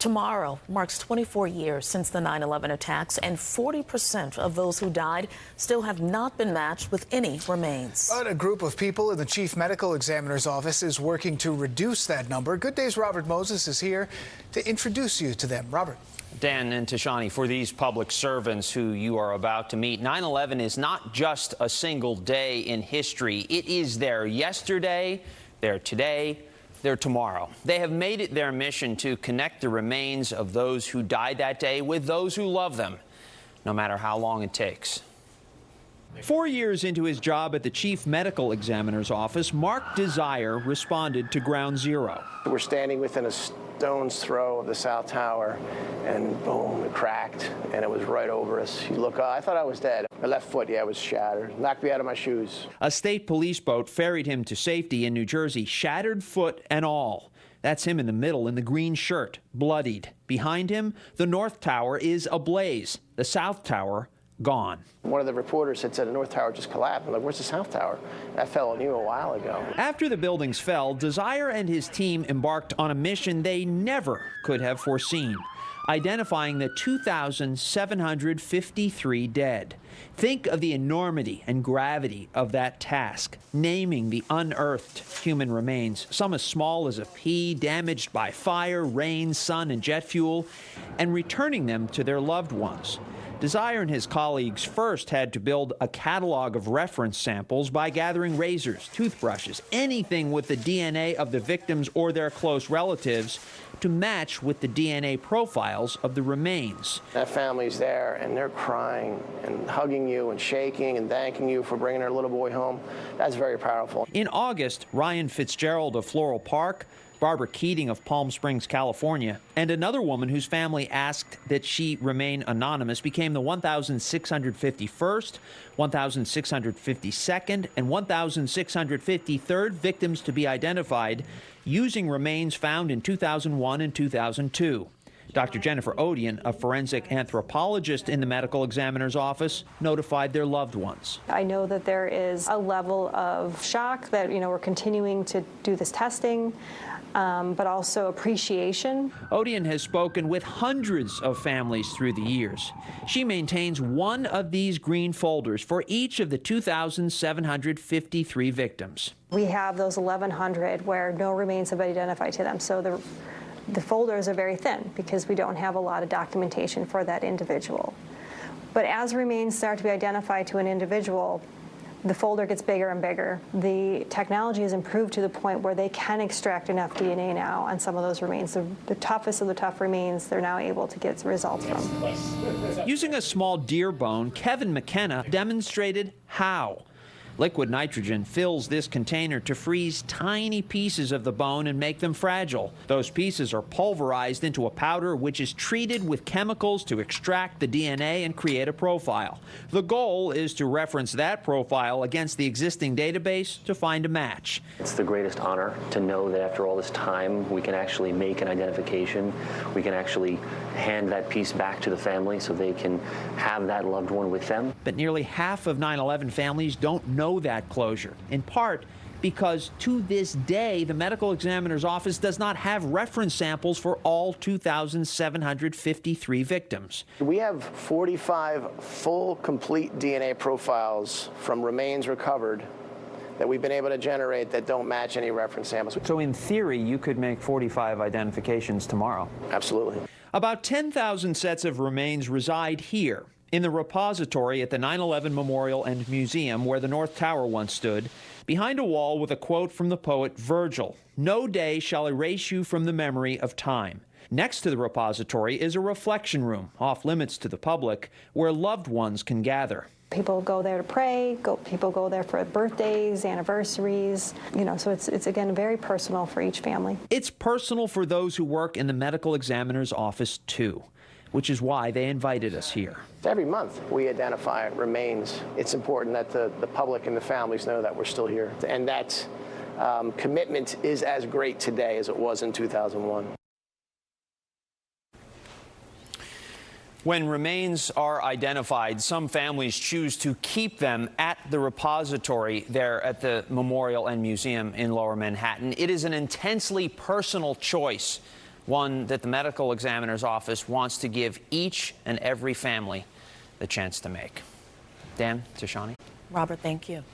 Tomorrow marks 24 years since the 9/11 attacks, and 40% of those who died still have not been matched with any remains. But a group of people in the chief medical examiner's office is working to reduce that number. Good Day's Robert Moses is here to introduce you to them. Robert. Dan and Tashani, for these public servants who you are about to meet, 9/11 is not just a single day in history. It is their yesterday, their today, their tomorrow. They have made it their mission to connect the remains of those who died that day with those who love them, no matter how long it takes. 4 years into his job at the chief medical examiner's office, Mark Desire responded to Ground Zero. We're standing within a stone's throw of the South Tower, and boom, it cracked, and it was right over us. You look up, I thought I was dead. My left foot, was shattered. Knocked me out of my shoes. A state police boat ferried him to safety in New Jersey, shattered foot and all. That's him in the middle in the green shirt, bloodied. Behind him, the North Tower is ablaze. The South Tower gone. One of the reporters had said the North Tower just collapsed. I'm like, where's the South Tower? That fell on you a while ago. After the buildings fell, Desire and his team embarked on a mission they never could have foreseen, identifying the 2,753 dead. Think of the enormity and gravity of that task, naming the unearthed human remains, some as small as a pea, damaged by fire, rain, sun, and jet fuel, and returning them to their loved ones. Desire and his colleagues first had to build a catalog of reference samples by gathering razors, toothbrushes, anything with the DNA of the victims or their close relatives to match with the DNA profiles of the remains. That family's there, and they're crying and hugging you and shaking and thanking you for bringing their little boy home. That's very powerful. In August, Ryan Fitzgerald of Floral Park, Barbara Keating of Palm Springs, California, and another woman whose family asked that she remain anonymous became the 1,651st, 1,652nd, and 1,653rd victims to be identified using remains found in 2001 and 2002. Dr. Jennifer Odian, a forensic anthropologist in the medical examiner's office, notified their loved ones. I know that there is a level of shock that, we're continuing to do this testing, but also appreciation. Odian has spoken with hundreds of families through the years. She maintains one of these green folders for each of the 2,753 victims. We have those 1,100 where no remains have been identified to them, so the folders are very thin because we don't have a lot of documentation for that individual. But as remains start to be identified to an individual, the folder gets bigger and bigger. The technology has improved to the point where they can extract enough DNA now on some of those remains. The toughest of the tough remains, they're now able to get results from. Using a small deer bone, Kevin McKenna demonstrated how. Liquid nitrogen fills this container to freeze tiny pieces of the bone and make them fragile. Those pieces are pulverized into a powder which is treated with chemicals to extract the DNA and create a profile. The goal is to reference that profile against the existing database to find a match. It's the greatest honor to know that after all this time we can actually make an identification. We can actually hand that piece back to the family so they can have that loved one with them. But nearly half of 9/11 families don't know that closure, in part because to this day the medical examiner's office does not have reference samples for all 2,753 victims. We have 45 full, complete DNA profiles from remains recovered that we've been able to generate that don't match any reference samples. So in theory, you could make 45 identifications tomorrow? Absolutely. About 10,000 sets of remains reside here, in the repository at the 9/11 Memorial and Museum where the North Tower once stood, behind a wall with a quote from the poet Virgil, "No day shall erase you from the memory of time." Next to the repository is a reflection room, off limits to the public, where loved ones can gather. People go there to pray, people go there for birthdays, anniversaries, so it's again very personal for each family. It's personal for those who work in the medical examiner's office too, which is why they invited us here. Every month we identify remains. It's important that the public and the families know that we're still here. And that commitment is as great today as it was in 2001. When remains are identified, some families choose to keep them at the repository there at the Memorial and Museum in Lower Manhattan. It is an intensely personal choice one that the medical examiner's office wants to give each and every family the chance to make. Dan, Tashani. Robert, thank you.